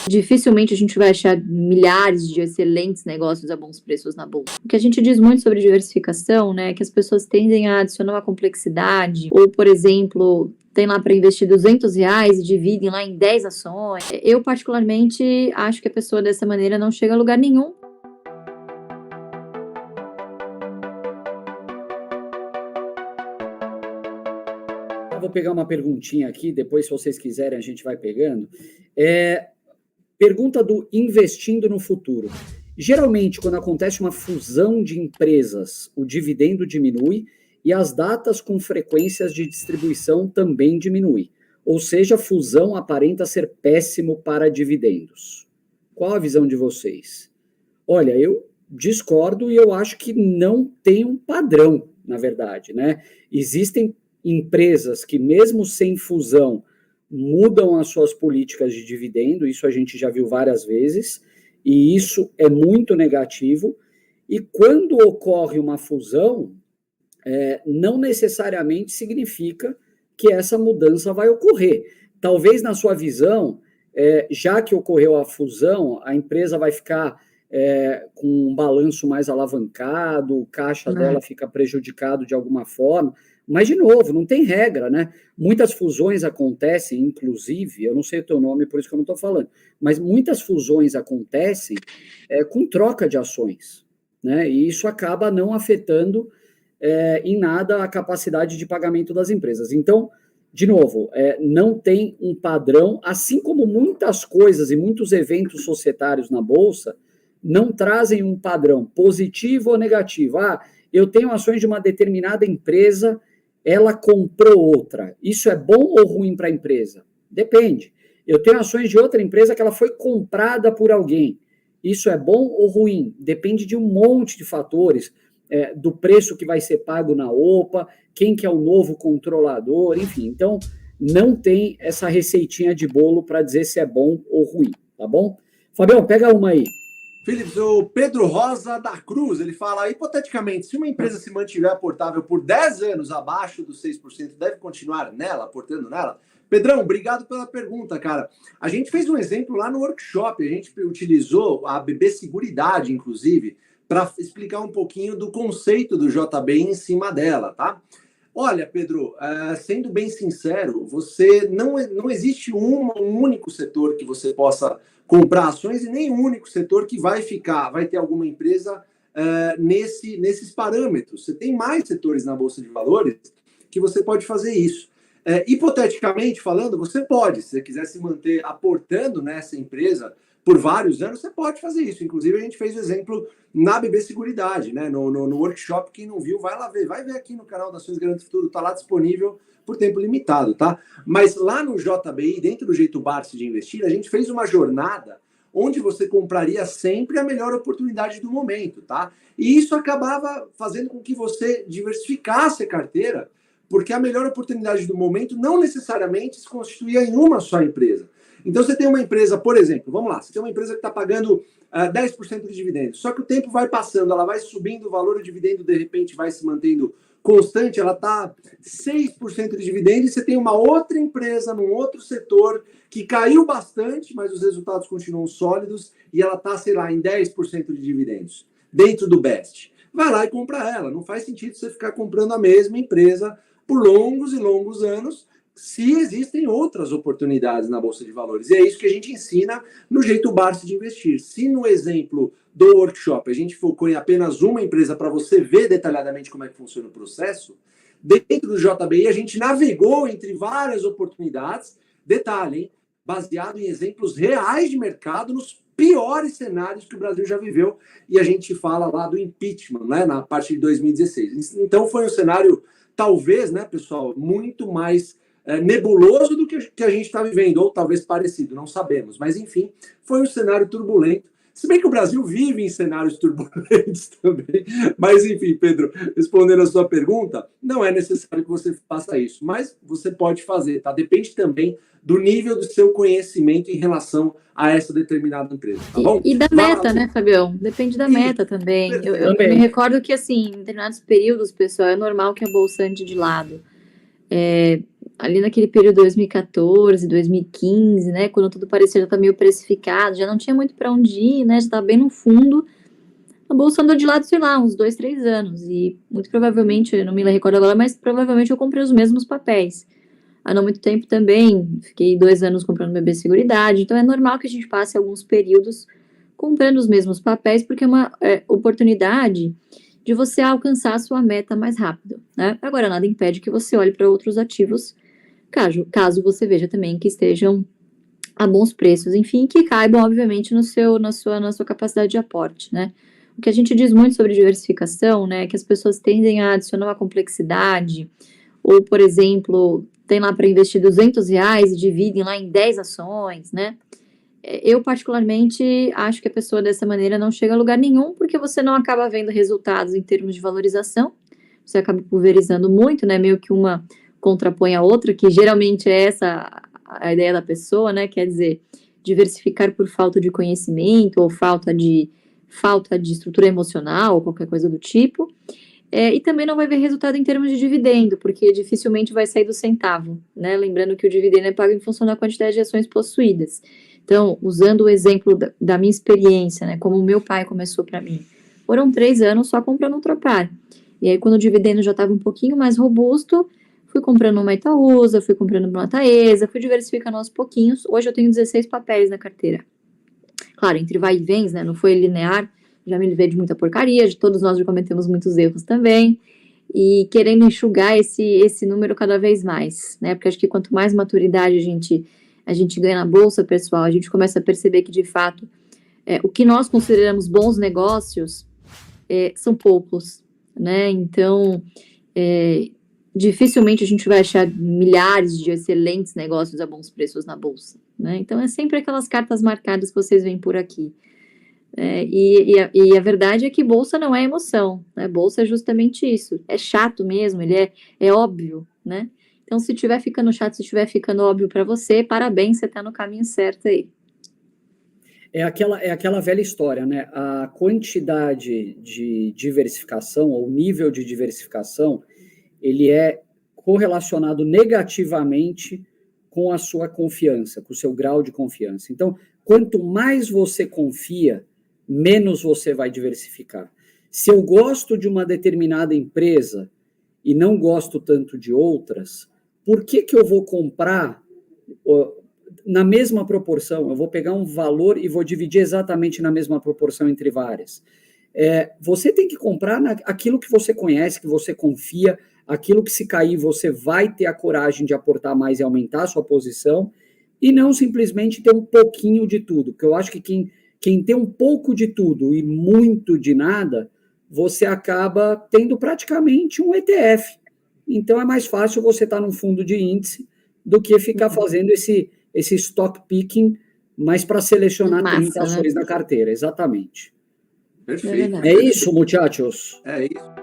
dificilmente a gente vai achar milhares de excelentes negócios a bons preços na bolsa. O que a gente diz muito sobre diversificação, né, é que as pessoas tendem a adicionar uma complexidade, ou, por exemplo, tem lá para investir R$200 e dividem lá em 10 ações. Eu, particularmente, acho que a pessoa dessa maneira não chega a lugar nenhum. Eu vou pegar uma perguntinha aqui, depois, se vocês quiserem, a gente vai pegando. Pergunta do Investindo no Futuro. Geralmente, quando acontece uma fusão de empresas, o dividendo diminui e as datas com frequências de distribuição também diminuem. Ou seja, a fusão aparenta ser péssimo para dividendos. Qual a visão de vocês? Olha, eu discordo e eu acho que não tem um padrão, na verdade, né? Existem empresas que, mesmo sem fusão, mudam as suas políticas de dividendo, isso a gente já viu várias vezes, e isso é muito negativo. E quando ocorre uma fusão, não necessariamente significa que essa mudança vai ocorrer. Talvez, na sua visão, já que ocorreu a fusão, a empresa vai ficar com um balanço mais alavancado, o caixa dela fica prejudicado de alguma forma. Mas, de novo, não tem regra, né? Muitas fusões acontecem, inclusive, eu não sei o teu nome, por isso que eu não estou falando, mas muitas fusões acontecem com troca de ações, né? E isso acaba não afetando em nada a capacidade de pagamento das empresas. Então, de novo, não tem um padrão, assim como muitas coisas e muitos eventos societários na Bolsa não trazem um padrão positivo ou negativo. Eu tenho ações de uma determinada empresa, ela comprou outra. Isso é bom ou ruim para a empresa? Depende. Eu tenho ações de outra empresa que ela foi comprada por alguém. Isso é bom ou ruim? Depende de um monte de fatores, do preço que vai ser pago na OPA, quem que é o novo controlador, enfim. Então, não tem essa receitinha de bolo para dizer se é bom ou ruim, tá bom? Fabião, pega uma aí. Philips, o Pedro Rosa da Cruz, ele fala, hipoteticamente, se uma empresa se mantiver aportável por 10 anos abaixo dos 6%, deve continuar nela, aportando nela? Pedrão, obrigado pela pergunta, cara. A gente fez um exemplo lá no workshop, a gente utilizou a BB Seguridade, inclusive, para explicar um pouquinho do conceito do JB em cima dela, tá? Olha, Pedro, sendo bem sincero, não existe um único setor que você possa comprar ações e nem um único setor que vai ter alguma empresa nesses parâmetros. Você tem mais setores na Bolsa de Valores que você pode fazer isso. Hipoteticamente falando, você pode, se você quiser se manter aportando nessa empresa por vários anos, você pode fazer isso. Inclusive, a gente fez o exemplo na BB Seguridade, né? No workshop. Quem não viu, vai lá ver. Vai ver aqui no canal da Ações Garante Futuro, está lá disponível por tempo limitado, tá? Mas lá no JBI, dentro do Jeito Barsi de investir, a gente fez uma jornada onde você compraria sempre a melhor oportunidade do momento, tá? E isso acabava fazendo com que você diversificasse a carteira, porque a melhor oportunidade do momento não necessariamente se constituía em uma só empresa. Então, você tem uma empresa, por exemplo, vamos lá, você tem uma empresa que está pagando 10% de dividendos, só que o tempo vai passando, ela vai subindo, o valor do dividendo, de repente, vai se mantendo constante, ela está 6% de dividendo, e você tem uma outra empresa, num outro setor, que caiu bastante, mas os resultados continuam sólidos, e ela está, sei lá, em 10% de dividendos, dentro do BEST. Vai lá e compra ela. Não faz sentido você ficar comprando a mesma empresa por longos e longos anos, se existem outras oportunidades na Bolsa de Valores. E é isso que a gente ensina no Jeito Barsi de investir. Se no exemplo do workshop a gente focou em apenas uma empresa para você ver detalhadamente como é que funciona o processo, dentro do JBI a gente navegou entre várias oportunidades, detalhe, hein? Baseado em exemplos reais de mercado, nos piores cenários que o Brasil já viveu, e a gente fala lá do impeachment, né, na parte de 2016. Então foi um cenário, talvez, né, pessoal, muito mais nebuloso do que a gente está vivendo, ou talvez parecido, não sabemos. Mas, enfim, foi um cenário turbulento. Se bem que o Brasil vive em cenários turbulentos também. Mas, enfim, Pedro, respondendo a sua pergunta, não é necessário que você faça isso, mas você pode fazer, tá? Depende também do nível do seu conhecimento em relação a essa determinada empresa, tá bom? E da meta, né, Fabião? Depende da meta também. Eu me recordo que, assim, em determinados períodos, pessoal, é normal que a bolsa ande de lado. ali naquele período 2014, 2015, né, quando tudo parecia já estar meio precificado, já não tinha muito para onde ir, né, já estava bem no fundo, a bolsa andou de lado, sei lá, uns 2, 3 anos, e muito provavelmente, eu não me recordo agora, mas provavelmente eu comprei os mesmos papéis. Há não muito tempo também, fiquei 2 anos comprando BB Seguridade, então é normal que a gente passe alguns períodos comprando os mesmos papéis, porque é uma oportunidade de você alcançar a sua meta mais rápido, né? Agora, nada impede que você olhe para outros ativos, caso você veja também que estejam a bons preços, enfim, que caibam, obviamente, na sua capacidade de aporte, né? O que a gente diz muito sobre diversificação, né, é que as pessoas tendem a adicionar uma complexidade, ou, por exemplo, tem lá para investir R$200 e dividem lá em 10 ações, né? Eu, particularmente, acho que a pessoa dessa maneira não chega a lugar nenhum, porque você não acaba vendo resultados em termos de valorização, você acaba pulverizando muito, né? Meio que uma contrapõe a outra, que geralmente é essa a ideia da pessoa, né? Quer dizer, diversificar por falta de conhecimento ou falta de estrutura emocional ou qualquer coisa do tipo. E também não vai ver resultado em termos de dividendo, porque dificilmente vai sair do centavo, né? Lembrando que o dividendo é pago em função da quantidade de ações possuídas. Então, usando o exemplo da minha experiência, né, como o meu pai começou para mim, foram 3 anos só comprando um Tropar. E aí, quando o dividendo já estava um pouquinho mais robusto, fui comprando uma Itaúsa, fui comprando uma Taesa, fui diversificando aos pouquinhos. Hoje eu tenho 16 papéis na carteira. Claro, entre vai e vens, né, não foi linear, já me livrei de muita porcaria, todos nós já cometemos muitos erros também, e querendo enxugar esse número cada vez mais, né, porque acho que quanto mais maturidade a gente ganha na bolsa, pessoal, a gente começa a perceber que, de fato, o que nós consideramos bons negócios são poucos, né, então, dificilmente a gente vai achar milhares de excelentes negócios a bons preços na bolsa, né, então é sempre aquelas cartas marcadas que vocês veem por aqui. E a verdade é que bolsa não é emoção, né? Bolsa é justamente isso, é chato mesmo, ele é óbvio, né? Então, se estiver ficando chato, se estiver ficando óbvio para você, parabéns, você está no caminho certo aí. É aquela velha história, né? A quantidade de diversificação, ou nível de diversificação, ele é correlacionado negativamente com a sua confiança, com o seu grau de confiança. Então, quanto mais você confia, menos você vai diversificar. Se eu gosto de uma determinada empresa e não gosto tanto de outras, por que eu vou comprar na mesma proporção? Eu vou pegar um valor e vou dividir exatamente na mesma proporção entre várias. Você tem que comprar aquilo que você conhece, que você confia, aquilo que se cair você vai ter a coragem de aportar mais e aumentar a sua posição, e não simplesmente ter um pouquinho de tudo, porque eu acho que quem tem um pouco de tudo e muito de nada, você acaba tendo praticamente um ETF. Então é mais fácil você estar num fundo de índice do que ficar fazendo esse stock picking, mas para selecionar 30 ações na carteira, exatamente. Perfeito. É isso, muchachos. É isso.